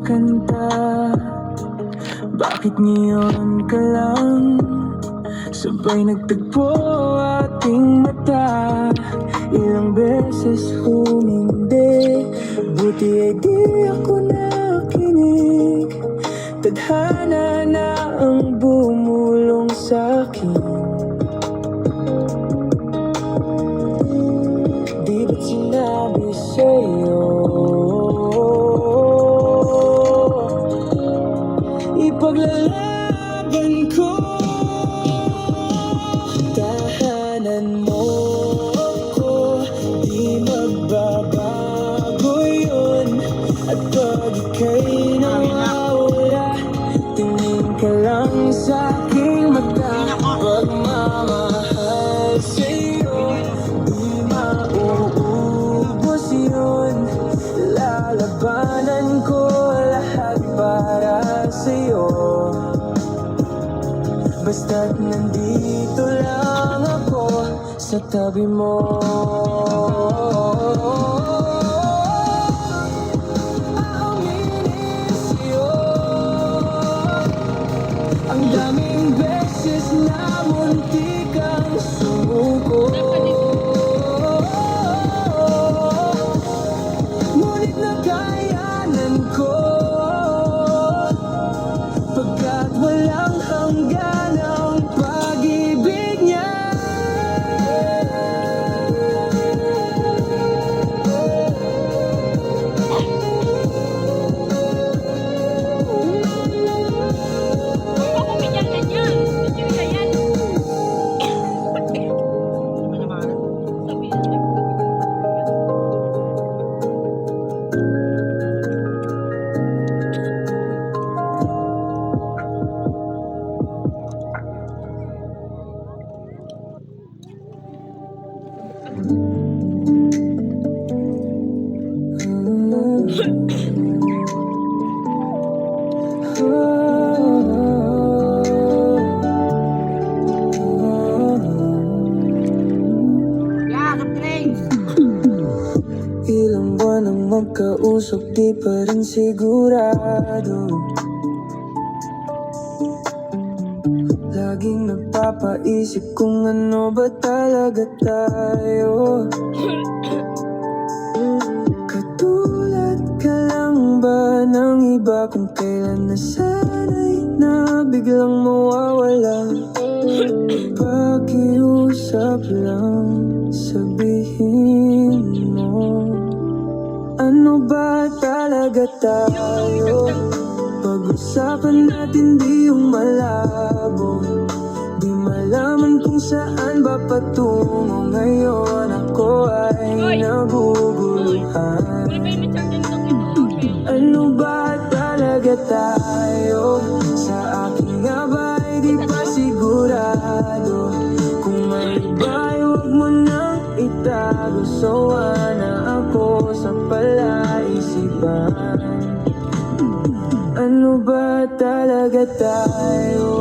kanta. Bakit ngayon ka lang sabay nagtagpo ating mata? Ilang beses humindi, buti ay di ako nakinig. Tadhana na ang bumulong sa'kin. Di ba't sinabi sa'yo ipaglalaban ko? Tahanan mo ko, di magbabago yun. At pag ika'y nawawala, tingin ka lang sa'king mata. Pagmamahal sa'yo, di mauubos yun. Lalabanan ko lahat para sa'yo, basta't nandito lang ako sa tabi mo. Aaminin sa'yo, ang daming beses na muntik kang sumuko. Ngunit nakayanan ko, pagkat walang hanggan ang pag-ibig niya. Ilang buwan ang magkausap, di pa rin sigurado. Laging napapaisip kung ano ba talaga tayo. Katulad ka lang ba ng iba kung kailan nasanay na biglang mawawala? Pakiusap lang, sabihin mo, ano ba talaga tayo? Pag-usapan natin di yung malabo, di malaman kung saan ba patungo. Ngayon ako ay naguguluhan. Ano ba talaga tayo? Sa akin nga ba ay di pa sigurado? Kung may iba, huwag mo nang itago. Sawa na ako sa palaisipan. Ano ba talaga tayo?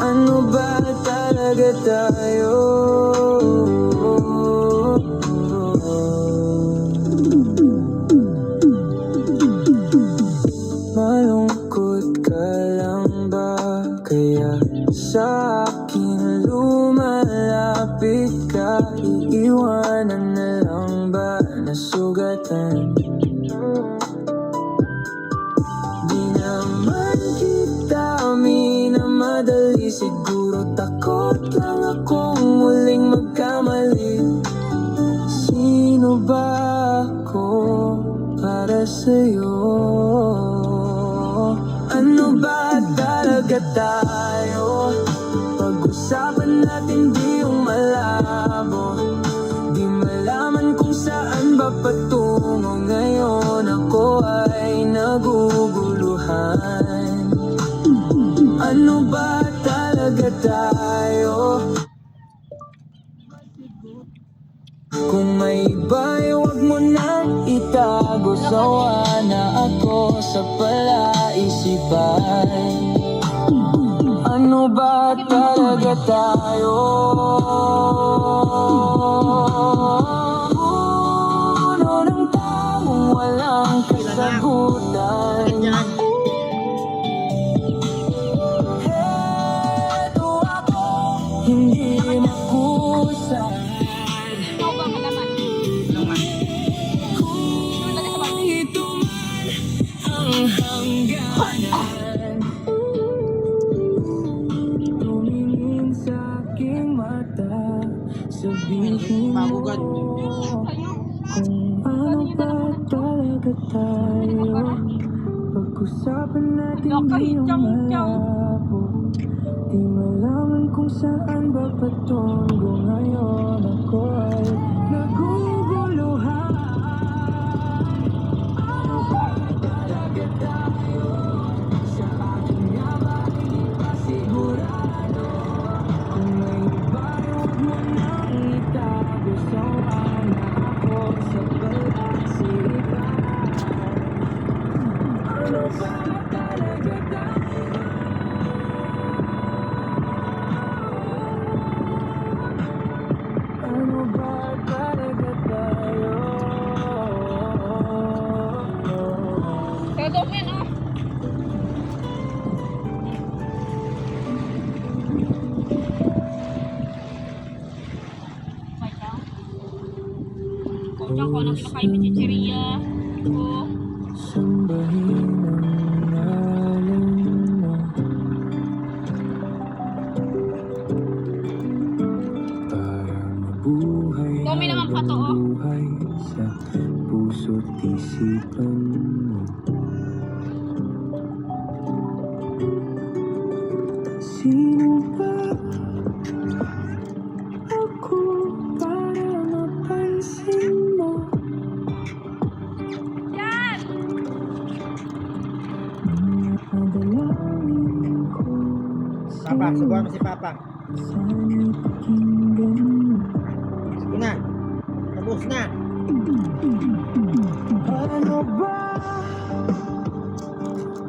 Ano ba talaga tayo? Malungkot ka lang ba? Kaya sa akin lumalapit ka. Iiwanan na lang ba nasugatan? Di naman kita minamadali, siguro takot lang akong muling magkamali. Sino ba ako para sa'yo? Ano ba talaga tayo? Pag-usapan natin di yung malabo, di malaman kung saan ba patungo. Ngayon ako ay naguguluhan. Ano ba talaga tayo? Kung may iba, huwag mo nang itago. Sawa na ako sa palaisipan. Ano ba talaga tayo? tayo. Pag-usapan natin di yung malabo. Di malaman kung saan ba patungo ngayon. Ako ay naguguluhan. Ano ba talaga tayo? Sa akin nga ba hindi pa sigurado? Kung may iba, huwag mo nang itago. Sawa na ako sa pag-asipan. Ano ba talaga tayo? Ano ba talaga tayo? Todo men, oh. Kau ko nang kinakain mo chicheria. Oh. Sambahin ang ngalan mo. Para mabuhay Dami naman pa to, oh. habang buhay sa puso't isipan mo. Sino ba ako para mapansin mo? Yan! Nadalangin ko Papa, subuhan mo si Papa. sana'y pakinggan mo. Sige na. Tapos na. Ano ba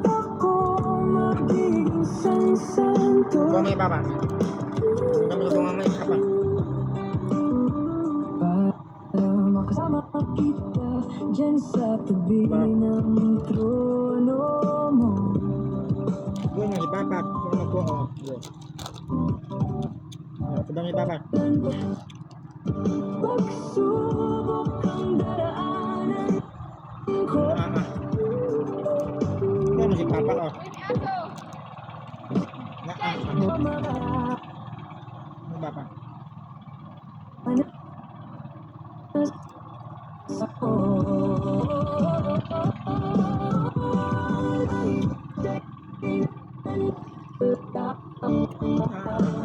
ako magiging sansanto? Subuhan mo yung Papa. Subuhan mo mamaya si Papa. Para makasama kita dyan sa tabi ng trono mo. Subuhan mo si Papa. Subuhan mo po. Oh, subuhan. Subuhan mo yung Papa. Pagsubok ang daraanan ko. Subuhan mo si Papa. Oh. Uy,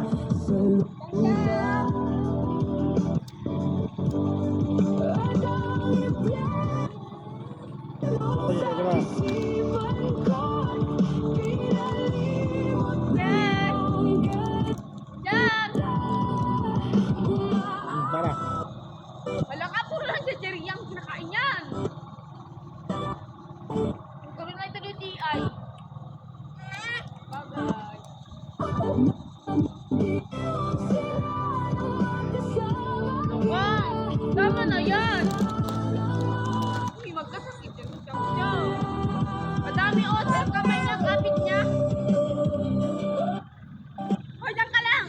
aso! Na, si Papa. Yes! Yan! Papa. Wala ka, puro lang chicheria ang kinakain yan. Gawin na ito ni TI. Bagay. Wow! Tama na yan! Uy, magkasakit yan. Madami otter kamay ng kapit niya. Hoy, diyan ka lang!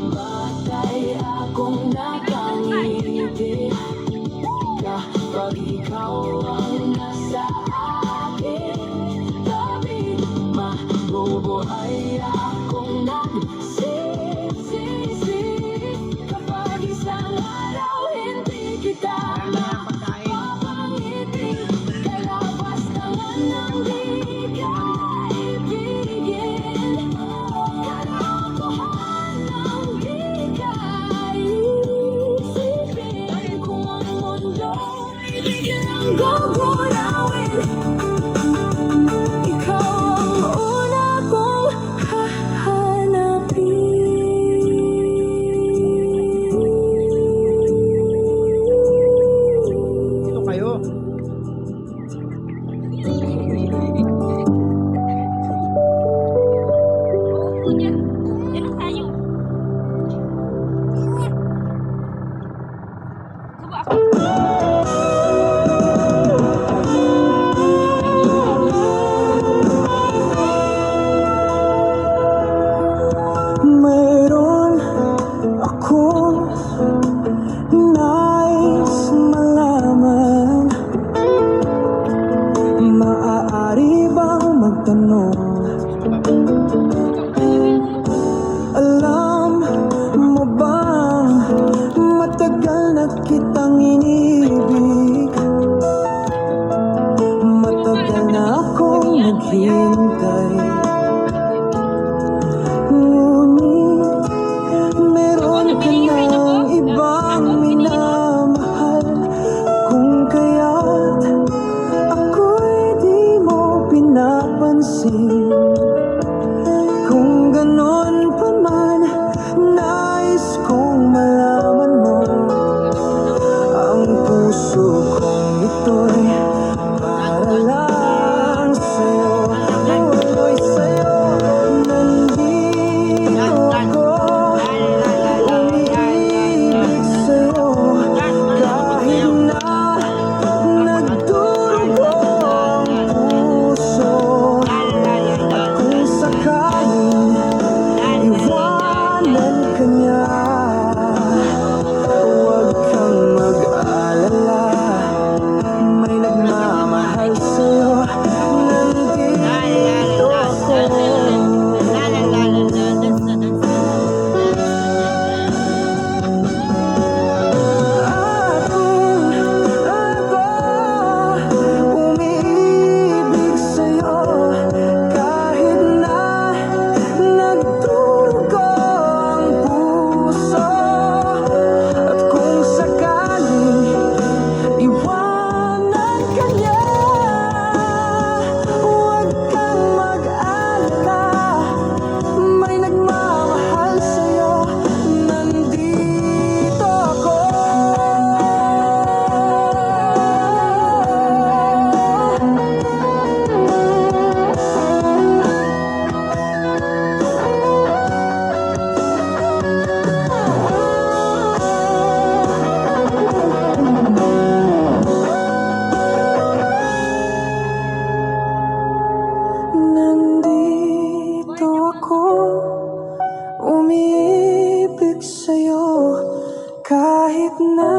Batay akong nakangiti kapag ikaw ang nasa akin tabi. Mabubuhay akong nagsisisi kapag isang araw hindi kita mapapangiti. Kalabas naman ng di ka ibigin. Kalokohan ng di ka isipin. Kung ang mundo'y biglang gugulawin, ikaw ang una kong hahanapin. Sino kayo? Oo, yan. Yan ang tayo. Subo ako. Mayroon akong nais malaman. Maaari bang magtanong? umiibig sa'yo kahit na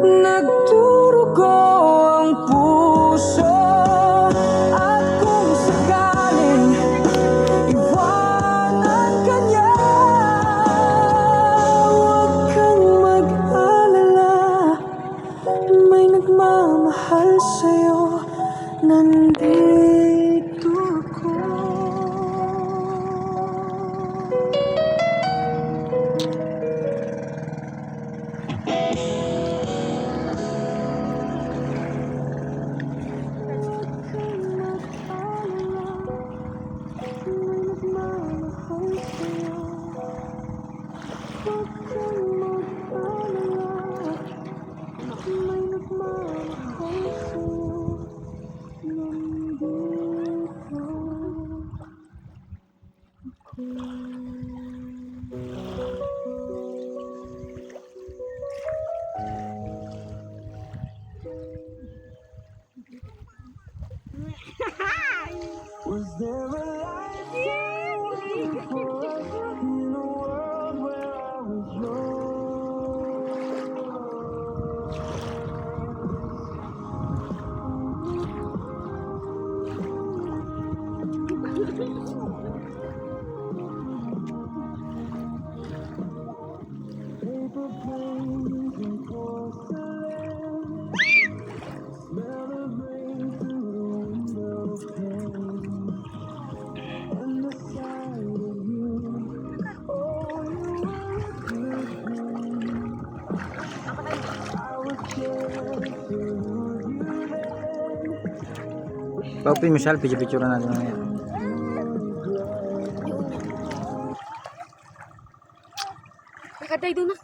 nagdurugo ang puso. At kung sakaling iwanan ka niya, huwag kang mag-alala, may nagmamahal sa'yo, nandito ako. Was there a life waiting for us in a world where I was paper planes and porcelain, smell of rain through the window pane, and the sight of you, oh, you were a good thing. I was scared to lose you then. Pag-open mo siya, picture natin mamaya. Nakaday doon na.